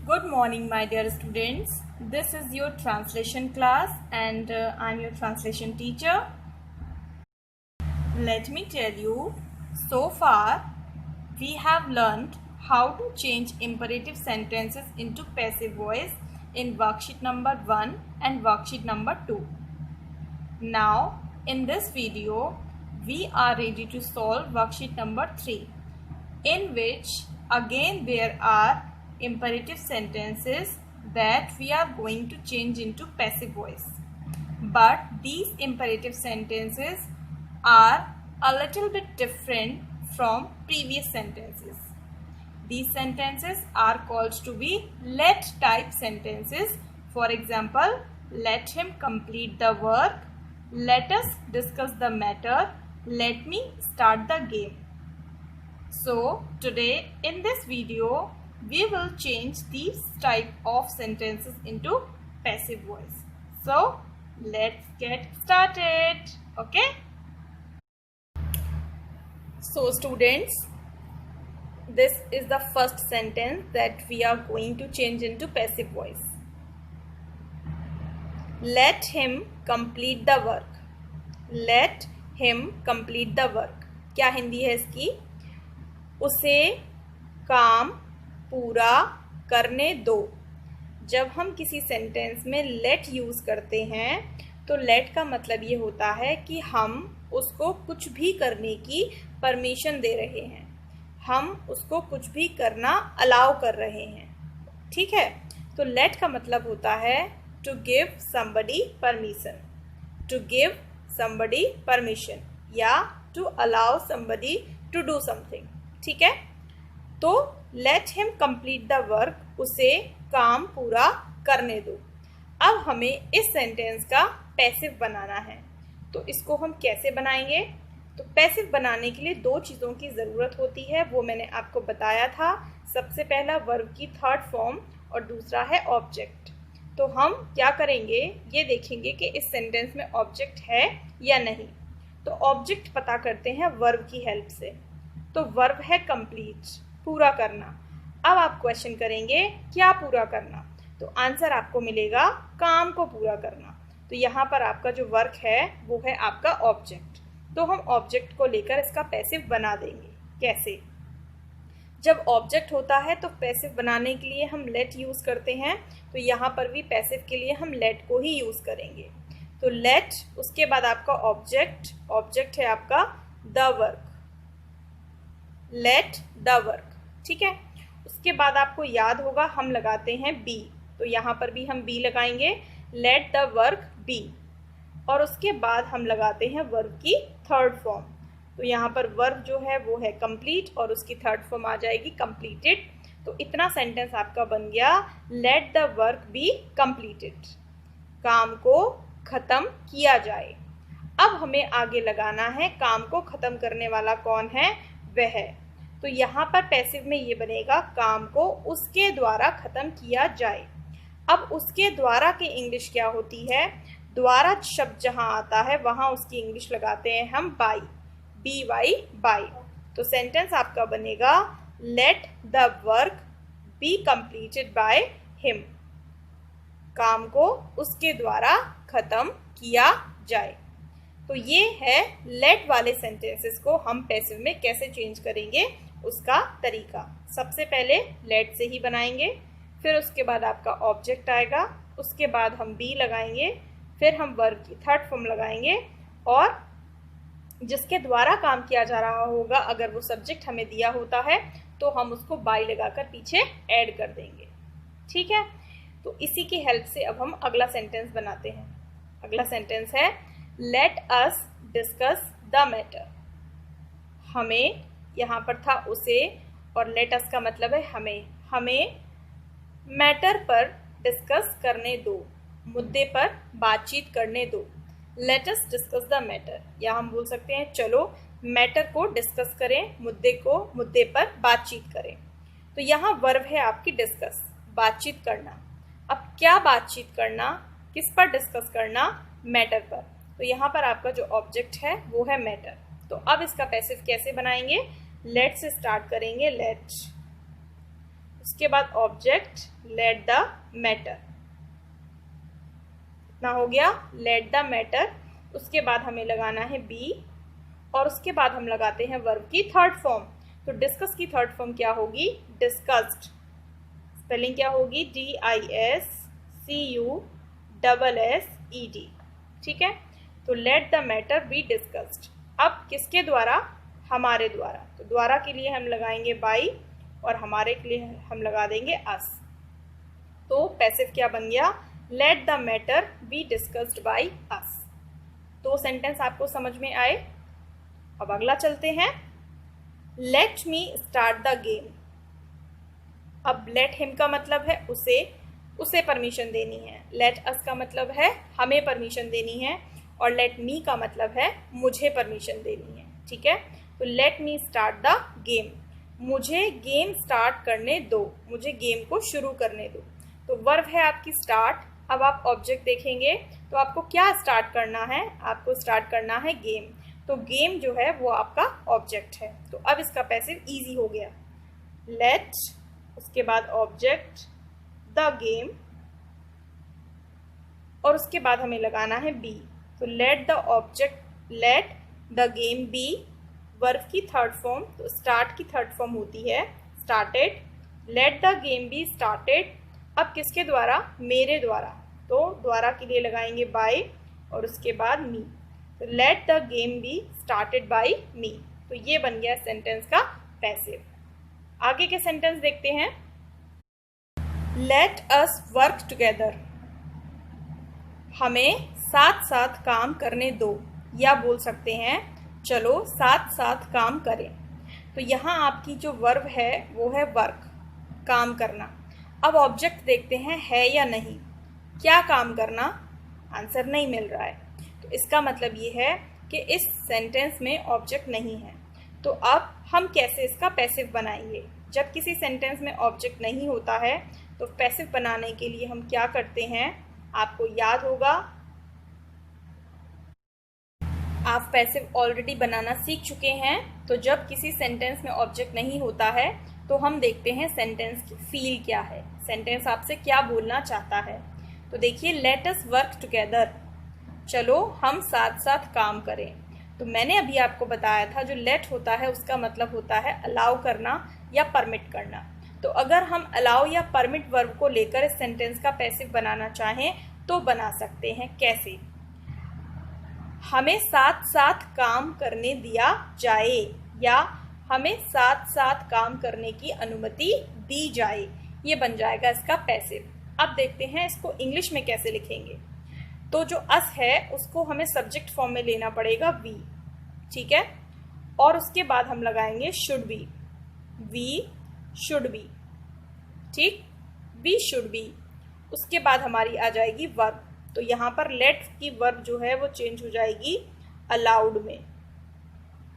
Good morning, my dear students. This is your translation class and I'm your translation teacher. Let me tell you, so far we have learned how to change imperative sentences into passive voice in worksheet number 1 and worksheet number 2. Now, in this video, we are ready to solve worksheet number 3, in which again there are imperative sentences that we are going to change into passive voice. But these imperative sentences are a little bit different from previous sentences. These sentences are called to be let type sentences. For example, let him complete the work, let us discuss the matter, let me start the game. So today in this video we will change these type of sentences into passive voice. So let's get started. Okay. So students, this is the first sentence that we are going to change into passive voice. Let him complete the work. Let him complete the work. क्या हिंदी है इसकी? उसे काम पूरा करने दो. जब हम किसी सेंटेंस में लेट यूज़ करते हैं तो लेट का मतलब ये होता है कि हम उसको कुछ भी करने की परमिशन दे रहे हैं, हम उसको कुछ भी करना अलाउ कर रहे हैं. ठीक है, तो लेट का मतलब होता है to give somebody permission, to give somebody permission या to allow somebody to do something. ठीक है, तो let him complete the work, उसे काम पूरा करने दो. अब हमें इस सेंटेंस का पैसिव बनाना है, तो इसको हम कैसे बनाएंगे? तो पैसिव बनाने के लिए दो चीज़ों की ज़रूरत होती है, वो मैंने आपको बताया था. सबसे पहला वर्ब की थर्ड फॉर्म और दूसरा है ऑब्जेक्ट. तो हम क्या करेंगे, ये देखेंगे कि इस सेंटेंस में ऑब्जेक्ट है या नहीं. तो ऑब्जेक्ट पता करते हैं वर्ब की हेल्प से. तो वर्ब है कंप्लीट, पूरा करना. अब आप क्वेश्चन करेंगे क्या पूरा करना, तो आंसर आपको मिलेगा काम को पूरा करना. तो यहाँ पर आपका जो वर्क है वो है आपका ऑब्जेक्ट. तो हम ऑब्जेक्ट को लेकर इसका पैसिव बना देंगे. कैसे? जब ऑब्जेक्ट होता है तो पैसिव बनाने के लिए हम लेट यूज़ करते हैं, तो यहाँ पर भी पैसिव के लिए हम लेट को ही यूज़ करेंगे. तो लेट, उसके बाद आपका ऑब्जेक्ट, ऑब्जेक्ट है आपका the work, let the work. ठीक है, उसके बाद आपको याद होगा हम लगाते हैं बी, तो यहाँ पर भी हम बी लगाएंगे, लेट द वर्क बी. और उसके बाद हम लगाते हैं वर्ब की थर्ड फॉर्म. तो यहाँ पर वर्ब जो है वो है कंप्लीट और उसकी थर्ड फॉर्म आ जाएगी कंप्लीटेड. तो इतना सेंटेंस आपका बन गया, late the work be completed, काम को ख़त्म किया जाए. अब हमें आगे लगाना है काम को ख़त्म करने वाला कौन है, वह है. तो यहाँ पर पैसिव में ये बनेगा काम को उसके द्वारा ख़त्म किया जाए. अब उसके द्वारा की इंग्लिश क्या होती है? द्वारा शब्द जहाँ आता है वहाँ उसकी इंग्लिश लगाते हैं हम बाई, बी वाई, बाई. तो सेंटेंस आपका बनेगा late the work be completed by him, काम को उसके द्वारा ख़त्म किया जाए. तो ये है लेट वाले सेंटेंसेस को हम पैसिव में कैसे चेंज करेंगे उसका तरीका. सबसे पहले लेट से ही बनाएंगे, फिर उसके बाद आपका ऑब्जेक्ट आएगा, उसके बाद हम बी लगाएंगे, फिर हम वर्ब की थर्ड फॉर्म लगाएंगे और जिसके द्वारा काम किया जा रहा होगा अगर वो सब्जेक्ट हमें दिया होता है तो हम उसको बाई लगाकर पीछे ऐड कर देंगे. ठीक है, तो इसी की हेल्प से अब हम अगला सेंटेंस बनाते हैं. अगला सेंटेंस है let us discuss the matter. हमें, यहाँ पर था उसे और लेट अस का मतलब है हमें, हमें मैटर पर डिस्कस करने दो, मुद्दे पर बातचीत करने दो. Late us discuss the matter, या हम बोल सकते हैं चलो मैटर को डिस्कस करें, मुद्दे पर बातचीत करें. तो यहाँ वर्ब है आपकी डिस्कस, बातचीत करना. अब क्या बातचीत करना, किस पर डिस्कस करना? मैटर पर. तो यहाँ पर आपका जो ऑब्जेक्ट है वो है मैटर. तो अब इसका पैसिव कैसे बनाएंगे? लेट से स्टार्ट करेंगे. उसके बाद ऑब्जेक्ट लेट द मैटर, इतना हो गया लेट द मैटर। उसके बाद हमें लगाना है बी और उसके बाद हम लगाते हैं वर्ब की थर्ड फॉर्म। तो डिस्कस की थर्ड फॉर्म क्या होगी? डिस्कस्ड। स्पेलिंग क्या होगी? DISCUSSED। ठीक है, तो let the matter be discussed. अब किसके द्वारा? हमारे द्वारा। तो द्वारा के लिए हम लगाएंगे बाई और हमारे के लिए हम लगा देंगे अस। तो पैसिव क्या बन गया? Late the matter be discussed by us. तो सेंटेंस आपको समझ में आए। अब अगला चलते हैं। Late me start the game. अब लेट हिम का मतलब है उसे परमिशन देनी है। लेट अस का मतलब है हमें परमिशन देनी है और लेट मी का मतलब है मुझे परमिशन देनी है। ठीक है, तो late me start the game, मुझे गेम स्टार्ट करने दो, मुझे गेम को शुरू करने दो। तो वर्ब है आपकी स्टार्ट। अब आप ऑब्जेक्ट देखेंगे तो आपको क्या स्टार्ट करना है? आपको स्टार्ट करना है गेम। तो गेम जो है वो आपका ऑब्जेक्ट है। तो अब इसका पैसिव इजी हो गया। लेट, उसके बाद ऑब्जेक्ट द गेम और उसके बाद हमें लगाना है बी। तो let the game be verb की थर्ड फॉर्म। तो स्टार्ट की थर्ड फॉर्म होती है started. Let the game be started. अब किसके द्वारा? मेरे द्वारा। तो द्वारा के लिए लगाएंगे बाय और उसके बाद मी। तो let the game be started by me. तो ये बन गया सेंटेंस का पैसिव। आगे के सेंटेंस देखते हैं। लेट अस वर्क टुगेदर, हमें साथ साथ काम करने दो, या बोल सकते हैं चलो साथ साथ काम करें। तो यहाँ आपकी जो वर्ब है वो है वर्क, काम करना। अब ऑब्जेक्ट देखते हैं है या नहीं। क्या काम करना? आंसर नहीं मिल रहा है। तो इसका मतलब ये है कि इस सेंटेंस में ऑब्जेक्ट नहीं है। तो अब हम कैसे इसका पैसिव बनाएंगे? जब किसी सेंटेंस में ऑब्जेक्ट नहीं होता है तो पैसिव बनाने के लिए हम क्या करते हैं? आपको याद होगा, आप पैसिव ऑलरेडी बनाना सीख चुके हैं। तो जब किसी सेंटेंस में ऑब्जेक्ट नहीं होता है तो हम देखते हैं सेंटेंस की फील क्या है, सेंटेंस आपसे क्या बोलना चाहता है। तो देखिए, लेट अस वर्क टुगेदर, चलो हम साथ साथ काम करें। तो मैंने अभी आपको बताया था जो लेट होता है उसका मतलब होता है अलाउ करना या परमिट करना। तो अगर हम अलाउ या परमिट वर्ब को लेकर इस सेंटेंस का पैसिव बनाना चाहें तो बना सकते हैं। कैसे? हमें साथ साथ काम करने दिया जाए या हमें साथ साथ काम करने की अनुमति दी जाए, ये बन जाएगा इसका पैसिव। अब देखते हैं इसको इंग्लिश में कैसे लिखेंगे। तो जो अस है उसको हमें सब्जेक्ट फॉर्म में लेना पड़ेगा वी। ठीक है, और उसके बाद हम लगाएंगे should be, we should be. ठीक, वी शुड बी। उसके बाद हमारी आ जाएगी वर्ब। तो यहाँ पर लेट की वर्ब जो है वो चेंज हो जाएगी अलाउड में,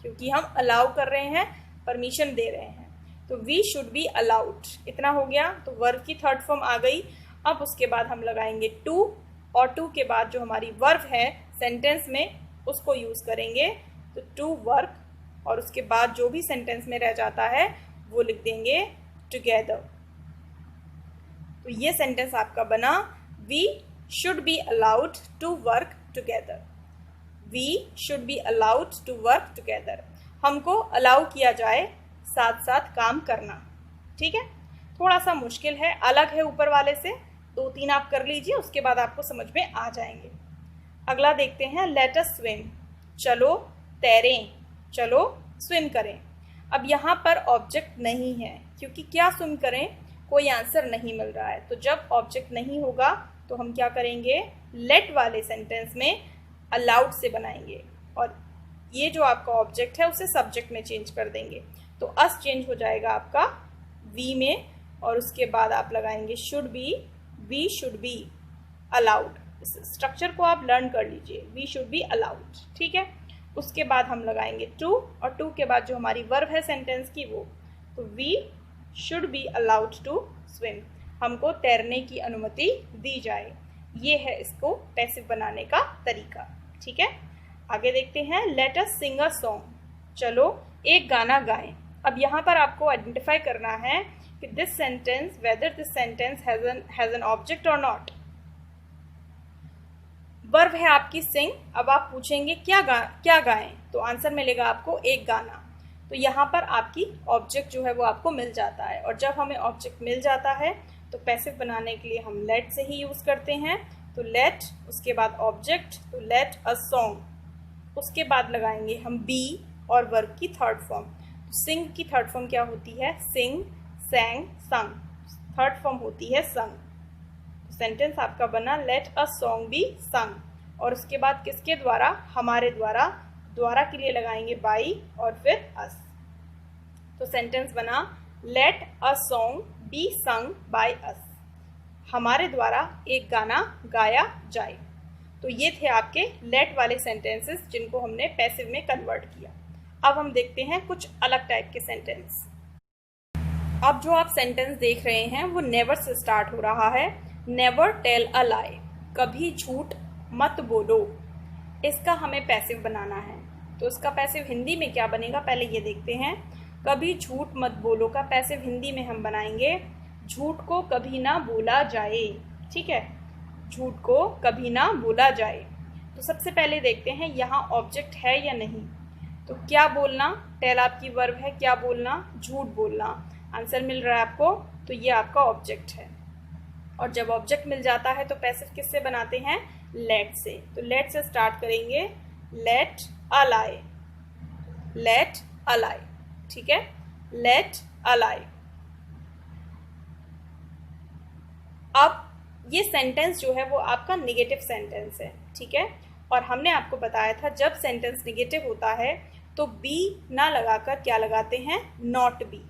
क्योंकि हम अलाउ कर रहे हैं, परमिशन दे रहे हैं। तो वी शुड बी अलाउड, इतना हो गया। तो वर्ब की थर्ड फॉर्म आ गई। अब उसके बाद हम लगाएंगे टू और टू के बाद जो हमारी वर्ब है सेंटेंस में उसको यूज करेंगे। तो टू वर्क और उसके बाद जो भी सेंटेंस में रह जाता है वो लिख देंगे टुगेदर। तो ये सेंटेंस आपका बना, we should be allowed to work together. We should be allowed to work together. हमको अलाउ किया जाए साथ साथ काम करना। ठीक है, थोड़ा सा मुश्किल है, अलग है ऊपर वाले से। 2-3 आप कर लीजिए, उसके बाद आपको समझ में आ जाएंगे। अगला देखते हैं, लेट अस स्विम, चलो तैरें, चलो स्विम करें। अब यहाँ पर ऑब्जेक्ट नहीं है, क्योंकि क्या स्विम करें, कोई आंसर नहीं मिल रहा है। तो जब ऑब्जेक्ट नहीं होगा तो हम क्या करेंगे? लेट वाले सेंटेंस में अलाउड से बनाएंगे और ये जो आपका ऑब्जेक्ट है उसे सब्जेक्ट में चेंज कर देंगे। तो अस चेंज हो जाएगा आपका वी में और उसके बाद आप लगाएंगे should be, we should be allowed. इस स्ट्रक्चर को आप लर्न कर लीजिए, वी शुड बी अलाउड। ठीक है, उसके बाद हम लगाएंगे टू और टू के बाद जो हमारी वर्ब है सेंटेंस की वो, तो we should be allowed to swim, हमको तैरने की अनुमति दी जाए। ये है इसको पैसिव बनाने का तरीका। ठीक है, आगे देखते हैं, let us Singh a song, चलो एक गाना गाएं। अब यहाँ पर आपको आइडेंटिफाई करना है कि कि this sentence, whether this sentence has an object और नॉट। वर्ब है आपकी सिंग। अब आप पूछेंगे क्या गाएं, तो आंसर मिलेगा आपको एक गाना। तो यहाँ पर आपकी ऑब्जेक्ट जो है वो आपको मिल जाता है, और जब हमें ऑब्जेक्ट मिल जाता है तो पैसिव बनाने के लिए हम लेट से ही यूज करते हैं। तो लेट, उसके बाद ऑब्जेक्ट, तो लेट अ सॉन्ग, उसके बाद लगाएंगे हम बी और वर्ब की थर्ड फॉर्म। तो सिंग की थर्ड फॉर्म क्या होती है? सिंग, सैंग, संग। थर्ड फॉर्म होती है संग। सेंटेंस आपका बना लेट अ सॉन्ग बी संग, और उसके बाद किसके द्वारा? हमारे द्वारा। द्वारा के लिए लगाएंगे बाई और फिर अस। तो सेंटेंस बना let a song be sung by us, हमारे द्वारा एक गाना गाया जाए। तो ये थे आपके लेट वाले सेंटेंसेस जिनको हमने पैसिव में कन्वर्ट किया। अब हम देखते हैं कुछ अलग टाइप के सेंटेंस। अब जो आप सेंटेंस देख रहे हैं वो नेवर से स्टार्ट हो रहा है। नेवर टेल अ लाई, कभी झूठ मत बोलो। इसका हमें पैसिव बनाना है। तो इसका पैसिव हिंदी में क्या बनेगा, पहले ये देखते हैं। कभी झूठ मत बोलो का पैसिव हिंदी में हम बनाएंगे झूठ को कभी ना बोला जाए। ठीक है, झूठ को कभी ना बोला जाए। तो सबसे पहले देखते हैं यहाँ ऑब्जेक्ट है या नहीं। तो क्या बोलना, टेल आपकी वर्ब है, क्या बोलना? झूठ बोलना। आंसर मिल रहा है आपको, तो ये आपका ऑब्जेक्ट है। और जब ऑब्जेक्ट मिल जाता है तो पैसिव किससे बनाते हैं? लेट से। तो लेट से स्टार्ट करेंगे, late a lie, late a लाई। ठीक है, लेट अ लाई। अब ये सेंटेंस जो है वो आपका निगेटिव सेंटेंस है। ठीक है, और हमने आपको बताया था जब सेंटेंस निगेटिव होता है तो बी ना लगाकर क्या लगाते हैं? Not be.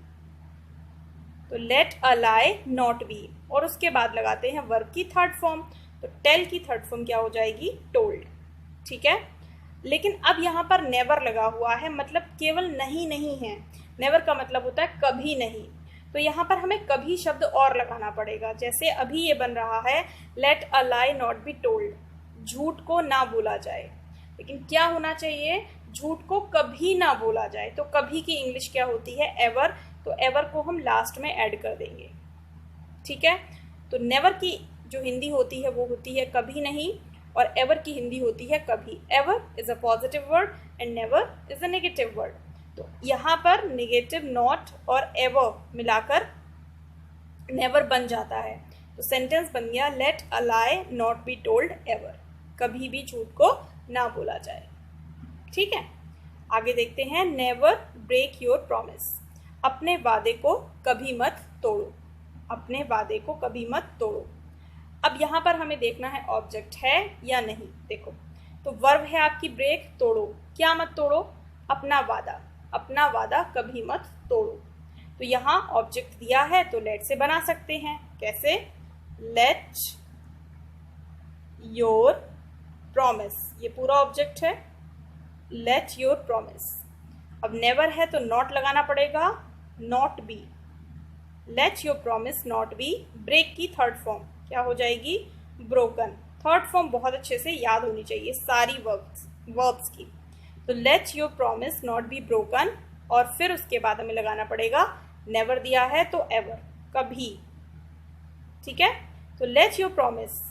तो let a lie not be, और उसके बाद लगाते हैं वर्ब की थर्ड फॉर्म। तो टेल की थर्ड फॉर्म क्या हो जाएगी? टोल्ड। ठीक है, लेकिन अब यहाँ पर नेवर लगा हुआ है, मतलब केवल नहीं नहीं है। नेवर का मतलब होता है कभी नहीं। तो यहाँ पर हमें कभी शब्द और लगाना पड़ेगा। जैसे अभी ये बन रहा है let a lie not be told, झूठ को ना बोला जाए। लेकिन क्या होना चाहिए? झूठ को कभी ना बोला जाए। तो कभी की इंग्लिश क्या होती है? एवर। तो एवर को हम लास्ट में ऐड कर देंगे। ठीक है, तो नेवर की जो हिंदी होती है वो होती है कभी नहीं, और एवर की हिंदी होती है कभी। Ever is a positive word and never is a negative word. तो यहाँ पर नेगेटिव नॉट और एवर मिलाकर नेवर बन जाता है। तो सेंटेंस बन गया let a lie not be told ever, कभी भी झूठ को ना बोला जाए। ठीक है, आगे देखते हैं। नेवर ब्रेक योर प्रॉमिस, अपने वादे को कभी मत तोड़ो। अपने वादे को कभी मत तोड़ो। अब यहाँ पर हमें देखना है ऑब्जेक्ट है या नहीं। देखो, तो वर्ब है आपकी ब्रेक, तोड़ो। क्या मत तोड़ो? अपना वादा। अपना वादा कभी मत तोड़ो। तो यहाँ ऑब्जेक्ट दिया है तो लेट से बना सकते हैं। कैसे? लेट योर प्रॉमिस, ये पूरा ऑब्जेक्ट है। Let your promise. अब नेवर है तो नॉट लगाना पड़ेगा, not be. Let your promise not be. Break की थर्ड फॉर्म क्या हो जाएगी? ब्रोकन। थर्ड फॉर्म बहुत अच्छे से याद होनी चाहिए सारी वर्ब्स की। तो late your promise not be broken, और फिर उसके बाद हमें लगाना पड़ेगा नेवर दिया है तो एवर, कभी। ठीक है, तो late your promise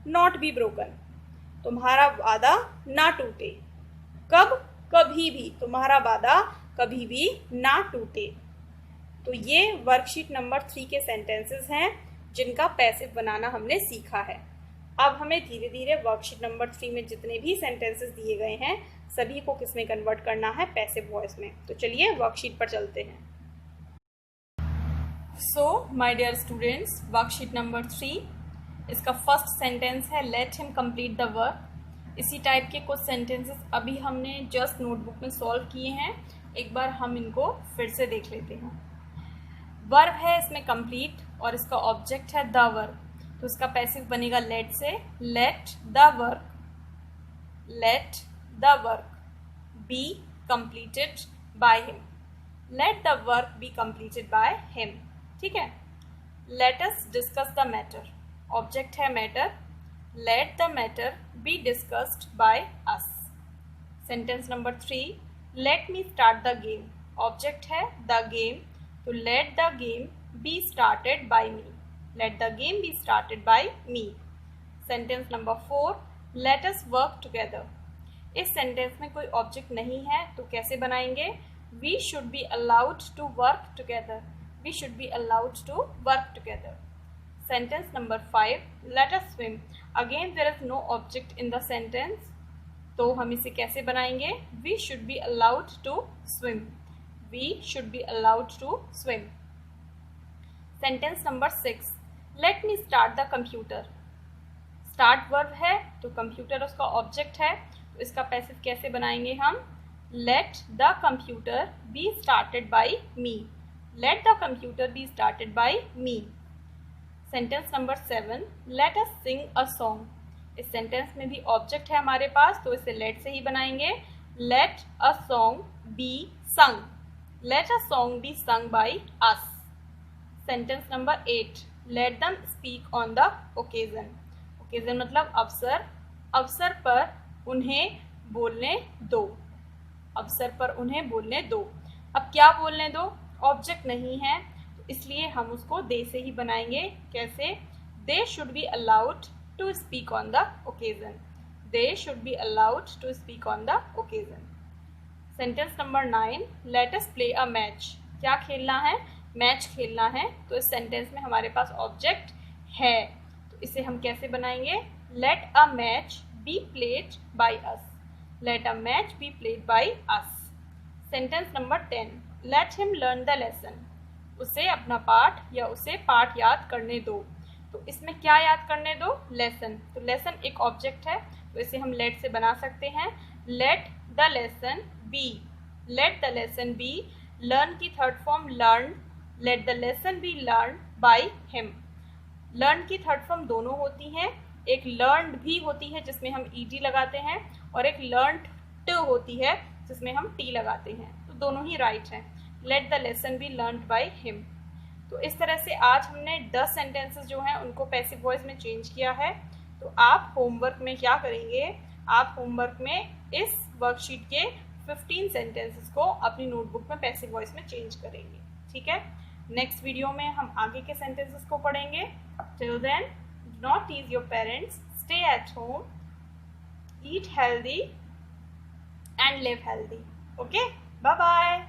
not be broken, तुम्हारा वादा ना टूटे। कब? कभी भी। तुम्हारा वादा कभी भी ना टूटे। तो ये वर्कशीट नंबर 3 के सेंटेंसेस हैं जिनका पैसिव बनाना हमने सीखा है। अब हमें धीरे धीरे वर्कशीट नंबर 3 में जितने भी सेंटेंसेस दिए गए हैं सभी को किस में कन्वर्ट करना है? पैसिव वॉइस में। तो चलिए वर्कशीट पर चलते हैं। So my dear students, worksheet number 3, इसका फर्स्ट सेंटेंस है let him complete the work. इसी टाइप के कुछ सेंटेंसेस अभी हमने जस्ट नोटबुक में सॉल्व किए हैं। एक बार हम इनको फिर से देख लेते हैं। वर्ब है इसमें कंप्लीट, और इसका ऑब्जेक्ट है द वर्क। तो इसका पैसिव बनेगा लेट से। Let the work, let the work be completed by him. Let the work be completed by him. ठीक है, let us discuss the matter. Object है matter. Let the matter be discussed by us. Sentence number 3, let me start the game. Object है the game, तो let the game be started by me. Let the game be started by me. Sentence number 4, let us work together. इस sentence में कोई object नहीं है तो कैसे बनाएंगे? We should be allowed to work together. We should be allowed to work together. Sentence number 5, let us swim. Again there is no object in the sentence. तो हम इसे कैसे बनाएंगे? We should be allowed to swim. We should be allowed to swim. Sentence number 6. Let me start the computer. Start verb है तो computer उसका object है, तो इसका पैसिव कैसे बनाएंगे हम? Let the computer be started by me. Let the computer be started by me. Sentence number 7. Let us sing a song. इस सेंटेंस में भी ऑब्जेक्ट है हमारे पास तो इसे लेट से ही बनाएंगे. Let a song be sung. Let a song be sung by us. Sentence number 8. Let them speak on the occasion. Occasion मतलब अवसर. अवसर पर उन्हें बोलने दो. अवसर पर उन्हें बोलने दो. अब क्या बोलने दो? ऑब्जेक्ट नहीं है तो इसलिए हम उसको दे से ही बनाएंगे. कैसे? They should be allowed to speak on the occasion. They should be allowed to speak on the occasion. Sentence number 9. Let us play a match. क्या खेलना है? मैच खेलना है. तो इस सेंटेंस में हमारे पास ऑब्जेक्ट है तो इसे हम कैसे बनाएंगे? Let a match be played by us. Let a match be played by us. Sentence number 10. Let him learn the lesson. उसे अपना पाठ या उसे पाठ याद करने दो. तो इसमें क्या याद करने दो? लेसन. तो लेसन एक ऑब्जेक्ट है तो इसे हम लेट से बना सकते हैं. Let the lesson be. Let the lesson be. Learn की third form learn. Let the lesson be learn by him. Learn की थर्ड फॉर्म दोनों होती हैं. एक लर्नड भी होती है जिसमें हम ईडी लगाते हैं और एक लर्नड होती है जिसमें हम टी लगाते हैं. तो दोनों ही राइट हैं. Let the lesson B learned by him. तो इस तरह से आज हमने 10 सेंटेंसेस जो हैं उनको पैसिव वॉइस में चेंज किया है. तो आप होमवर्क में क्या करेंगे? आप होमवर्क में इस वर्कशीट के 15 सेंटेंसेस को अपनी नोटबुक में पैसिव वॉइस में चेंज करेंगे. ठीक है. नेक्स्ट वीडियो में हम आगे के सेंटेंसेस को पढ़ेंगे. Till then, do not tease your parents, stay at home, eat healthy and live healthy. Okay, bye bye.